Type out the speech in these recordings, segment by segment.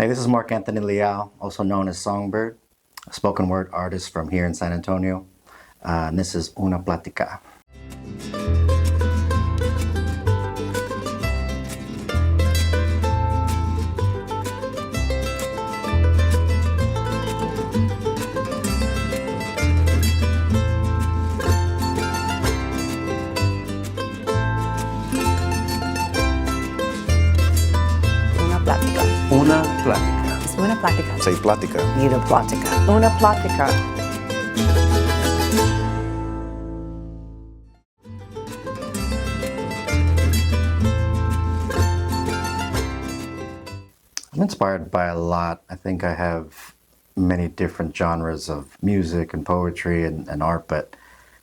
Hey, this is Mark Anthony Leal, also known as Songbird, a spoken word artist from here in San Antonio. And this is Una Plática. Una plática. Una plática. Es una plática. Say plática. Una plática. Una plática. I'm inspired by a lot. I think I have many different genres of music and poetry and art, but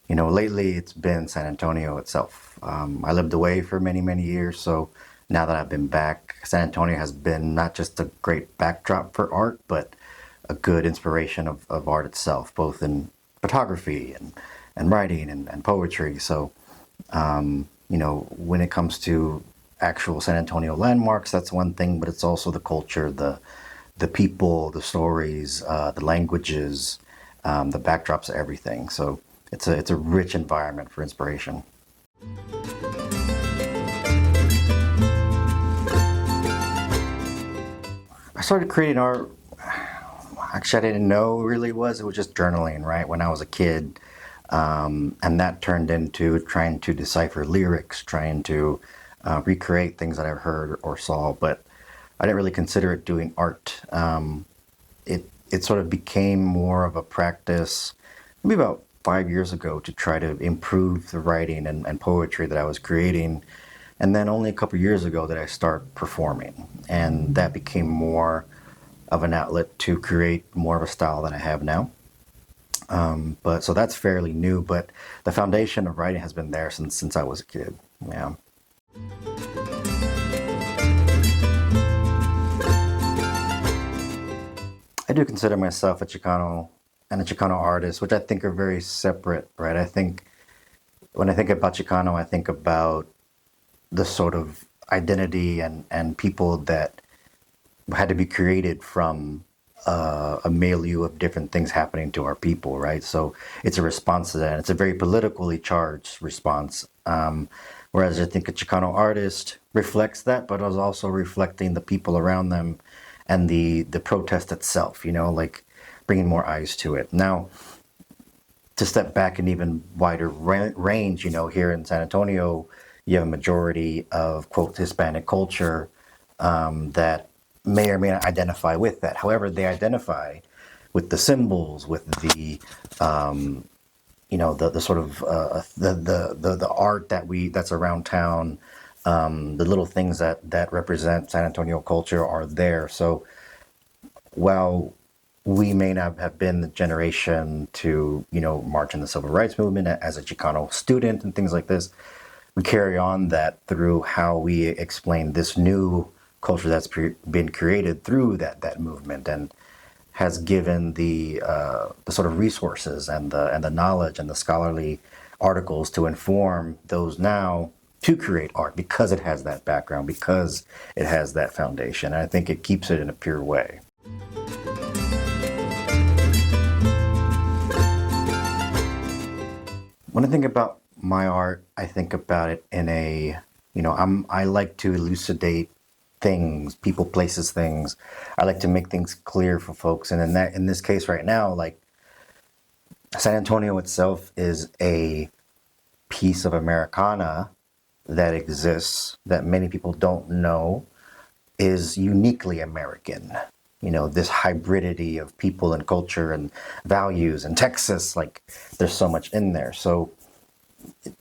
lately it's been San Antonio itself. I lived away for many, many years, so now that I've been back, San Antonio has been not just a great backdrop for art, but a good inspiration of art itself, both in photography and writing and poetry. So, when it comes to actual San Antonio landmarks, that's one thing, but it's also the culture, the people, the stories, the languages, the backdrops of everything. So it's a rich environment for inspiration. I started creating art. Actually, I didn't know really it was just journaling, right? When I was a kid, and that turned into trying to decipher lyrics, trying to recreate things that I've heard or saw, but I didn't really consider it doing art. It sort of became more of a practice maybe about 5 years ago to try to improve the writing and poetry that I was creating. And then only a couple years ago did I start performing. And that became more of an outlet to create more of a style that I have now. But so that's fairly new, but the foundation of writing has been there since I was a kid. Yeah. I do consider myself a Chicano and a Chicano artist, which I think are very separate, right? I think when I think about Chicano, I think about the sort of identity and people that had to be created from a milieu of different things happening to our people, right? So it's a response to that. And it's a very politically charged response. Whereas I think a Chicano artist reflects that, but is also reflecting the people around them and the protest itself, like bringing more eyes to it. Now, to step back an even wider range, here in San Antonio, you have a majority of, quote, Hispanic culture that may or may not identify with that. However, they identify with the symbols, with the the sort of the art that's around town, the little things that represent San Antonio culture are there. So while we may not have been the generation to march in the civil rights movement as a Chicano student and things like this, we carry on that through how we explain this new culture that's been created through that movement, and has given the sort of resources and the knowledge and the scholarly articles to inform those now to create art, because it has that background, because it has that foundation. And I think it keeps it in a pure way. When I think about my art, I think about it in I like to elucidate things, people, places, things. I like to make things clear for folks. And in this case right now, like, San Antonio itself is a piece of Americana that exists that many people don't know is uniquely American. This hybridity of people and culture and values. And Texas, like, there's so much in there. So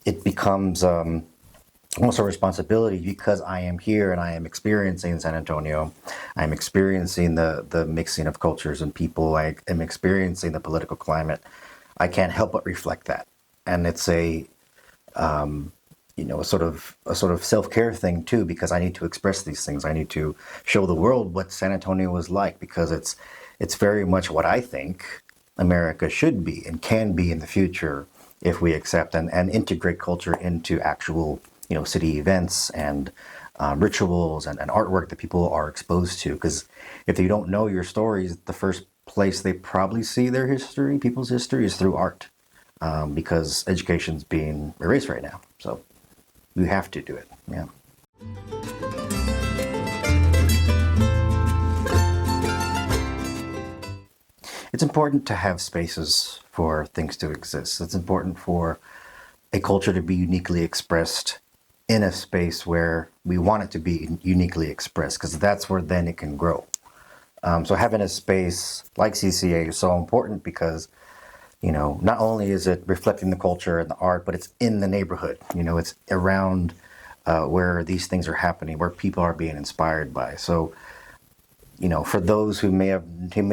it becomes almost a responsibility, because I am here and I am experiencing San Antonio. I'm experiencing the mixing of cultures and people. I am experiencing the political climate. I can't help but reflect that. And it's a sort of self-care thing too, because I need to express these things. I need to show the world what San Antonio was like, because it's very much what I think America should be and can be in the future if we accept and integrate culture into actual city events and rituals and artwork that people are exposed to. Because if they don't know your stories, the first place they probably see their history, people's history, is through art, because education's being erased right now. So you have to do it. Yeah. It's important to have spaces for things to exist. It's important for a culture to be uniquely expressed in a space where we want it to be uniquely expressed, because that's where then it can grow. So having a space like CCA is so important because, not only is it reflecting the culture and the art, but it's in the neighborhood. It's around where these things are happening, where people are being inspired by. So, for those who may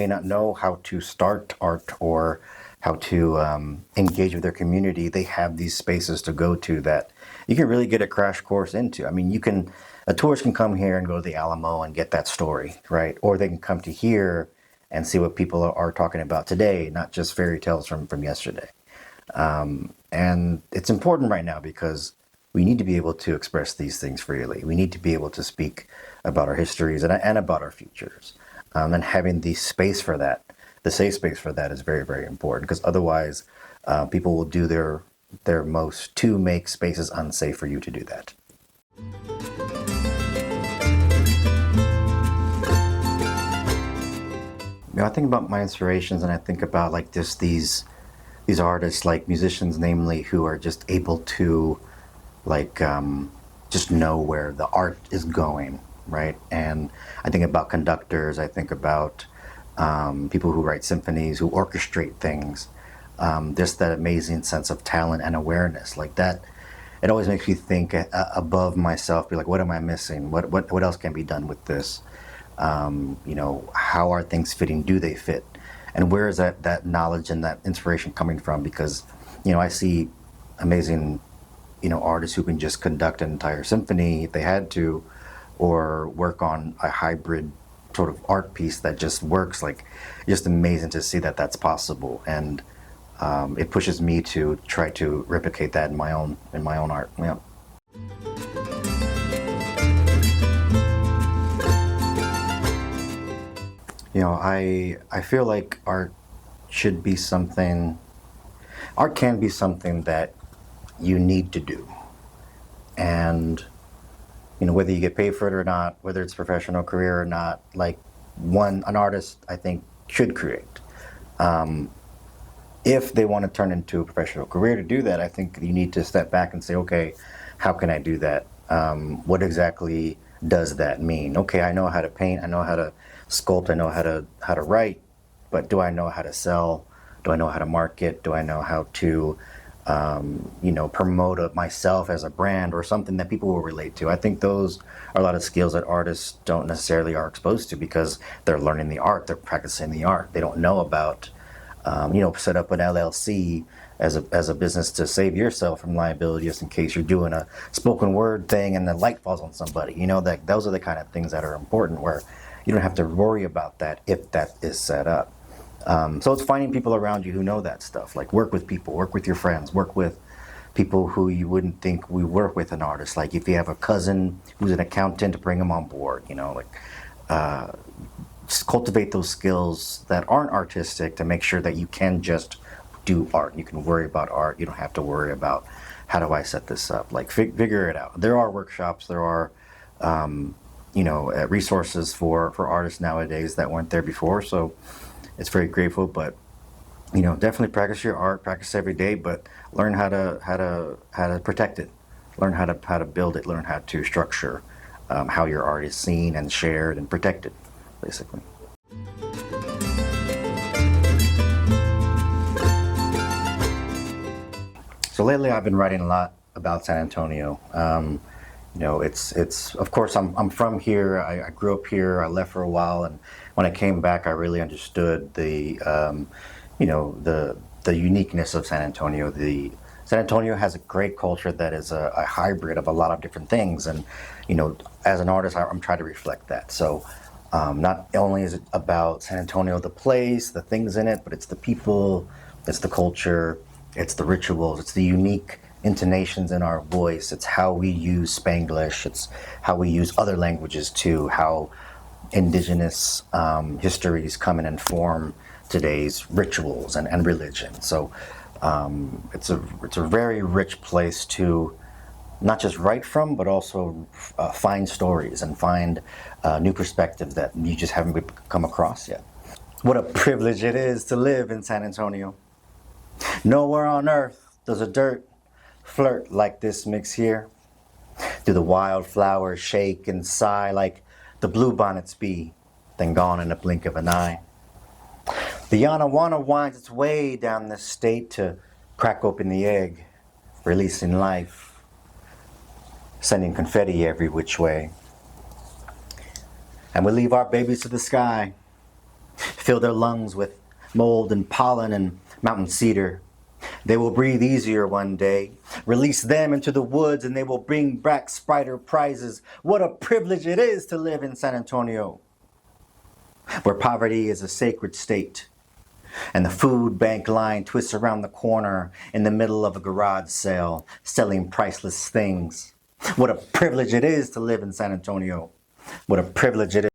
not know how to start art or how to engage with their community, they have these spaces to go to that you can really get a crash course into. I mean, a tourist can come here and go to the Alamo and get that story, right? Or they can come to here and see what people are talking about today, not just fairy tales from yesterday. And it's important right now because we need to be able to express these things freely. We need to be able to speak about our histories and about our futures. And having the space for that, the safe space for that, is very, very important, because otherwise people will do their most to make spaces unsafe for you to do that. I think about my inspirations, and I think about like just these artists, like musicians, namely, who are just able to just know where the art is going, right? And I think about conductors. I think about people who write symphonies, who orchestrate things. Just that amazing sense of talent and awareness, like that. It always makes me think above myself. Be like, what am I missing? What else can be done with this? How are things fitting? Do they fit? And where is that knowledge and that inspiration coming from? Because, I see amazing, artists who can just conduct an entire symphony if they had to, or work on a hybrid sort of art piece that just works. Like, just amazing to see that that's possible. And it pushes me to try to replicate that in my own art. Yeah. I feel like art can be something that you need to do. And, whether you get paid for it or not, whether it's a professional career or not, like an artist, I think, should create. If they want to turn into a professional career, to do that, I think you need to step back and say, okay, how can I do that? What exactly does that mean? Okay, I know how to paint, I know how to sculpt, I know how to write, but do I know how to sell? Do I know how to market? Do I know how to promote myself as a brand or something that people will relate to? I think those are a lot of skills that artists don't necessarily are exposed to, because they're learning the art, they're practicing the art. They don't know about, set up an LLC as a business to save yourself from liability, just in case you're doing a spoken word thing and the light falls on somebody. That those are the kind of things that are important, where you don't have to worry about that if that is set up. So it's finding people around you who know that stuff. Like, work with people, work with your friends, work with people who you wouldn't think we work with an artist. Like, if you have a cousin who's an accountant, to bring them on board. Just cultivate those skills that aren't artistic to make sure that you can just do art. You can worry about art. You don't have to worry about, how do I set this up? Like, figure it out. There are workshops. There are resources for artists nowadays that weren't there before. So it's very grateful, but definitely practice your art, practice every day, but learn how to protect it, learn how to build it, learn how to structure how your art is seen and shared and protected, basically. So lately, I've been writing a lot about San Antonio. It's of course, I'm from here. I grew up here. I left for a while, and when I came back, I really understood the uniqueness of San Antonio. San Antonio has a great culture that is a hybrid of a lot of different things, and as an artist, I'm trying to reflect that. So not only is it about San Antonio, the place, the things in it, but it's the people, it's the culture, it's the rituals, it's the unique intonations in our voice. It's how we use Spanglish. It's how we use other languages too. How indigenous histories come and inform today's rituals and religion. So it's a very rich place to not just write from, but also find stories and find new perspectives that you just haven't come across yet. What a privilege it is to live in San Antonio. Nowhere on earth does a dirt flirt like this mix here. Do the wildflowers shake and sigh like the bluebonnets be, then gone in a blink of an eye. The Yanawana winds its way down the state to crack open the egg, releasing life, sending confetti every which way. And we leave our babies to the sky, fill their lungs with mold and pollen and mountain cedar. They will breathe easier one day. Release them into the woods and they will bring back spider prizes. What a privilege it is to live in San Antonio, where poverty is a sacred state and the food bank line twists around the corner in the middle of a garage sale, selling priceless things. What a privilege it is to live in San Antonio. What a privilege it is.